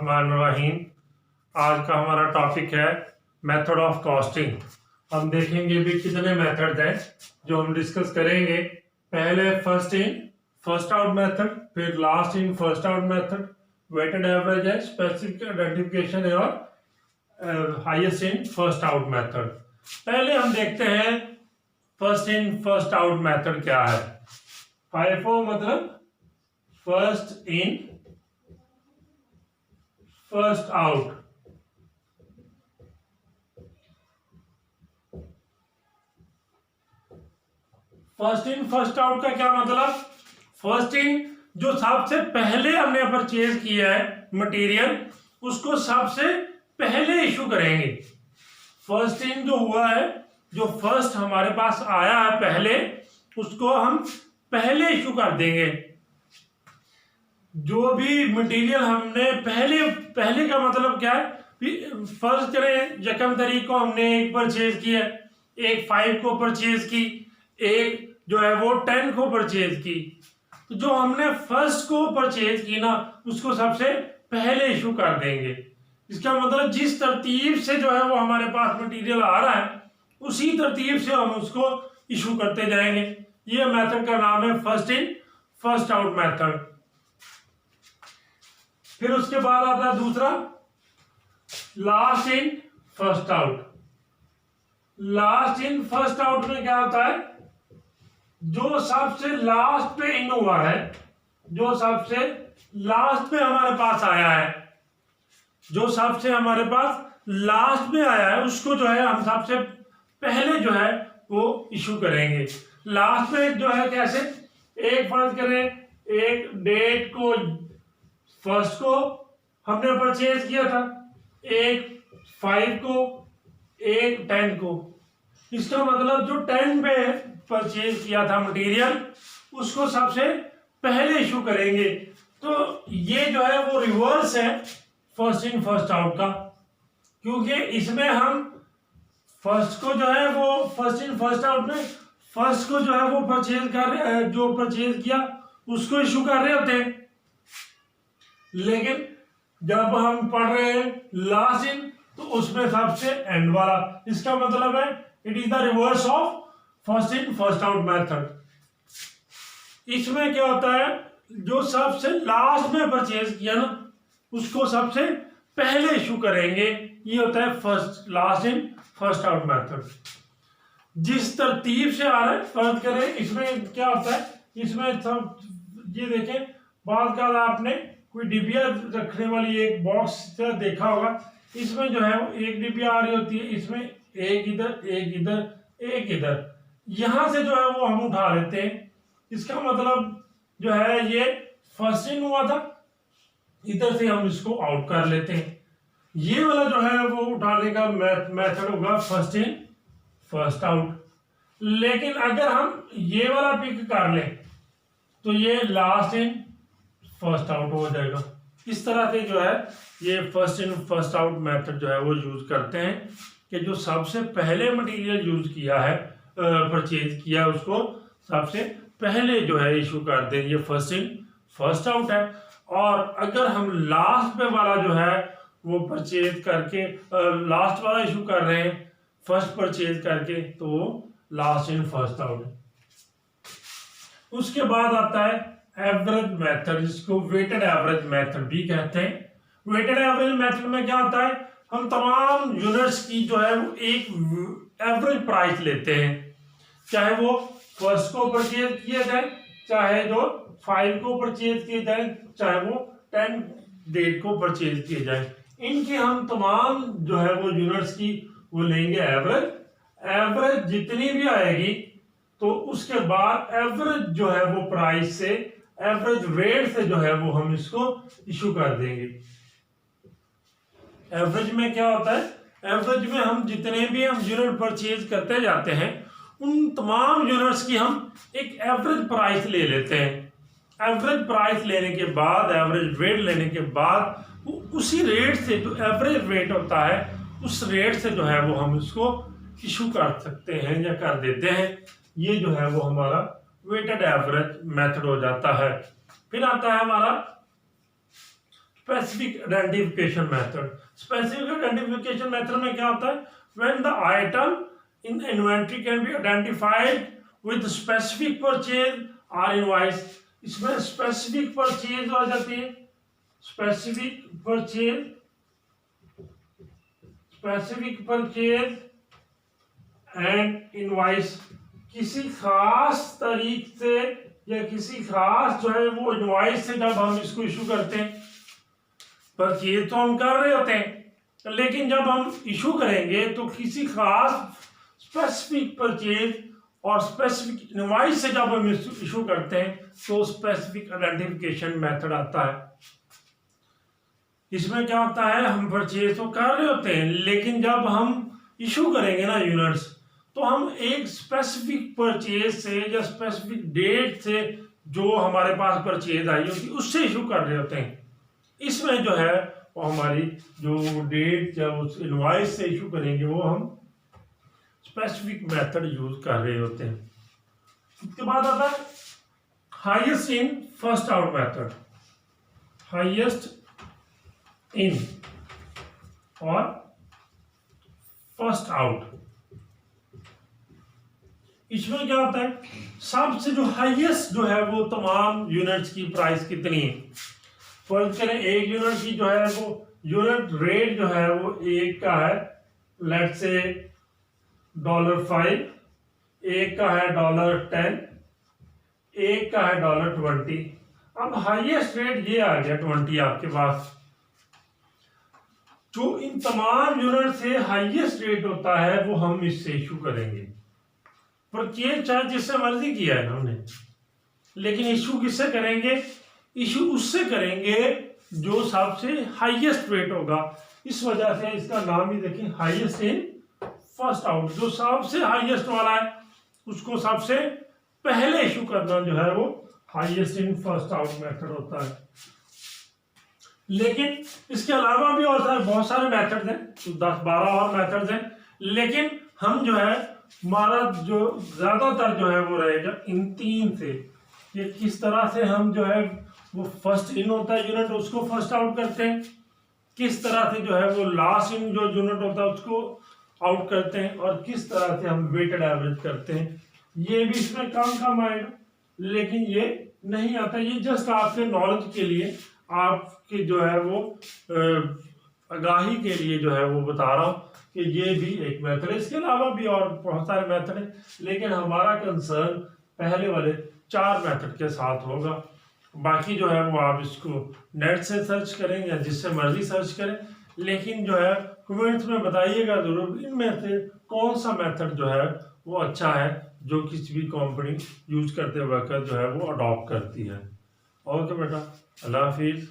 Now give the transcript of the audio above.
बिस्मिल्लाहिर्रहमानिर्रहीम। आज का हमारा टॉपिक है मेथड ऑफ कॉस्टिंग। हम देखेंगे भी कितने मेथड हैं जो हम डिस्कस करेंगे। पहले first in first out method, फिर last in first out method, weighted average है, स्पेसिफिक आइडेंटिफिकेशन है और highest in first out method. पहले हम देखते हैं first in first out method क्या है। FIFO मतलब first in first out. First in first out का क्या मतलब? फर्स्ट इन जो सबसे पहले हमने परचेज किया है मटेरियल, उसको सबसे पहले इशू करेंगे। फर्स्ट इन जो हुआ है, जो फर्स्ट हमारे पास आया है पहले, उसको हम पहले इशू कर देंगे। जो भी मटेरियल हमने पहले का मतलब क्या है? फर्ज करें यकम तारीख को हमने एक परचेज किया, एक 5 को परचेज की, एक जो है वो 10 को परचेज की। तो जो हमने फर्स्ट को परचेज की ना, उसको सबसे पहले इशू कर देंगे। इसका मतलब जिस तरतीब से जो है वो हमारे पास मटेरियल आ रहा है, उसी तरतीब से हम उसको इशू करते जाएंगे। ये मेथड का नाम है first in first out method. फिर उसके बाद आता है दूसरा last in first out. Last in first out में क्या होता है? जो सबसे लास्ट पे इन हुआ है, जो सबसे लास्ट में हमारे पास आया है, जो सबसे हमारे पास लास्ट में आया है, उसको जो है हम सबसे पहले जो है वो इशू करेंगे। लास्ट में जो है कैसे? एक फर्ज करें, एक डेट को फर्स्ट को हमने परचेज किया था, एक 5 को, एक 10 को। इसका मतलब जो 10 पे परचेज किया था मटेरियल, उसको सबसे पहले इशू करेंगे। तो ये जो है वो रिवर्स है फर्स्ट इन फर्स्ट आउट का, क्योंकि इसमें हम फर्स्ट को जो है वो फर्स्ट इन फर्स्ट आउट में फर्स्ट को जो है वो परचेज कर रहे, जो परचेज किया उसको इशू कर रहे होते हैं। लेकिन जब हम पढ़ रहे हैं लास्ट इन, तो उसमें सबसे एंड वाला। इसका मतलब है it is the reverse of first in first out method. इसमें क्या होता है? जो सबसे लास्ट में परचेज किया ना, उसको सबसे पहले इशू करेंगे। ये होता है first last in first out method. जिस तरतीब से आ रहा है, फर्ज करें इसमें क्या होता है, इसमें सब ये देखें, बाद का आपने कोई डिबिया रखने वाली एक बॉक्स देखा होगा। इसमें जो है एक डिबिया आ रही होती है, इसमें एक इधर एक इधर एक इधर, यहां से जो है वो हम उठा लेते हैं। इसका मतलब जो है ये फर्स्ट इन हुआ था, इधर से हम इसको आउट कर लेते हैं। ये वाला जो है वो उठाने का मेथड होगा फर्स्ट इन फर्स्ट आउट। लेकिन अगर हम ये वाला पिक कर लें, तो ये लास्ट इन फर्स्ट आउट हो जाएगा। इस तरह से जो है ये first in first out method जो है वो यूज करते हैं कि जो सबसे पहले मटेरियल यूज किया है, परचेज किया, उसको सबसे पहले जो है इशू कर दें। ये फर्स्ट इन फर्स्ट आउट है। और अगर हम लास्ट पे वाला जो है वो परचेज करके लास्ट वाला इशू कर रहे हैं फर्स्ट परचेज करके, तो वो लास्ट इन फर्स्ट आउट है। उसके बाद आता है एवरेज मेथड, जिसको वेटेड एवरेज मेथड भी कहते हैं। वेटेड एवरेज मेथड में क्या होता है? हम तमाम यूनिट्स की जो है वो एक एवरेज प्राइस लेते हैं, चाहे वो फर्स्ट को परचेज किया जाए, चाहे जो 5 को परचेज किए जाए, चाहे वो 10 डेट को परचेज किए जाए। इनकी हम तमाम जो है वो यूनिट्स की वो लेंगे एवरेज। एवरेज जितनी भी आएगी, तो उसके बाद एवरेज जो है वो प्राइस से, एवरेज रेट से जो है वो हम इसको इशू कर देंगे। एवरेज में क्या होता है? एवरेज में हम जितने भी हम यूनिट परचेज करते जाते हैं, उन तमाम यूनिट्स की हम एक एवरेज प्राइस ले लेते हैं। एवरेज प्राइस लेने के बाद, एवरेज रेट लेने के बाद, उसी रेट से जो एवरेज रेट होता है, उस रेट से जो है वो हम इसको इशू कर सकते हैं या कर देते हैं। ये जो है वो हमारा वेटेड एवरेज मेथड हो जाता है। फिर आता है हमारा specific identification method. Specific identification method में क्या होता है, when the item in inventory can be identified with specific purchase और इनवॉइस। इसमें स्पेसिफिक परचेज आ जाती है, स्पेसिफिक परचेज एंड इनवॉइस। किसी खास तारीख से या किसी खास जो है वो इनवॉइस से जब हम इसको इशू करते हैं, परचेज तो हम कर रहे होते हैं, लेकिन जब हम इशू करेंगे तो किसी खास स्पेसिफिक परचेज और स्पेसिफिक इनवॉइस से जब हम इशू करते हैं तो स्पेसिफिक आइडेंटिफिकेशन मेथड आता है। इसमें क्या होता है, हम परचेज तो कर रहे होते हैं, लेकिन जब हम इशू करेंगे ना यूनिट्स, तो हम एक स्पेसिफिक परचेज से या स्पेसिफिक डेट से जो हमारे पास परचेज आई होती है उससे इशू कर रहे होते हैं। इसमें जो है वो हमारी जो डेट या उस इनवॉइस से इशू करेंगे वो हम स्पेसिफिक मेथड यूज कर रहे होते हैं। उसके बाद आता है highest in first out method. Highest in और फर्स्ट आउट, इसमें क्या होता है, सबसे जो हाईएस्ट जो है वो तमाम यूनिट्स की प्राइस कितनी है। फर्ज करें एक यूनिट की जो है वो यूनिट रेट जो है वो एक का है लेट्स से $5, एक का है $10, एक का है $20। अब हाईएस्ट रेट ये आ गया 20 आपके पास। जो इन तमाम यूनिट से हाईएस्ट रेट होता है वो हम इससे इशू करेंगे। परचेज चाहे जिससे मर्जी किया है हमने, लेकिन इशू किससे करेंगे, इशू उससे करेंगे जो सबसे हाईएस्ट रेट होगा। इस वजह से इसका नाम ही देखें हाईएस्ट इन फर्स्ट आउट। जो सबसे हाईएस्ट वाला है उसको सबसे पहले इशू करना जो है वो highest in first out method होता है। लेकिन इसके अलावा भी और बहुत सारे मेथड्स हैं, तो 10-12 और मेथड्स हैं, लेकिन हम जो है हमारा जो ज्यादातर जो है वो रहेगा इन तीन से। ये किस तरह से हम जो है वो फर्स्ट इन होता है यूनिट उसको फर्स्ट आउट करते हैं, किस तरह से जो है वो लास्ट इन जो यूनिट होता है उसको आउट करते हैं, और किस तरह से हम वेटेड एवरेज करते हैं। ये भी इसमें कम आएगा, लेकिन ये नहीं आता। ये जस्ट आपके नॉलेज के लिए, आपके जो है वो आगाही के लिए जो है वो बता रहा हूँ कि ये भी एक मेथड है। इसके अलावा भी और बहुत सारे मेथड हैं, लेकिन हमारा कंसर्न पहले वाले 4 मेथड के साथ होगा। बाकी जो है वो आप इसको नेट से सर्च करें या जिससे मर्जी सर्च करें, लेकिन जो है कमेंट्स में बताइएगा जरूर इनमें से कौन सा मेथड जो है वो अच्छा है, जो किसी भी कंपनी यूज करते वक्त जो है वो अडॉप्ट करती है। ओके बेटा, अल्लाह हाफिज़।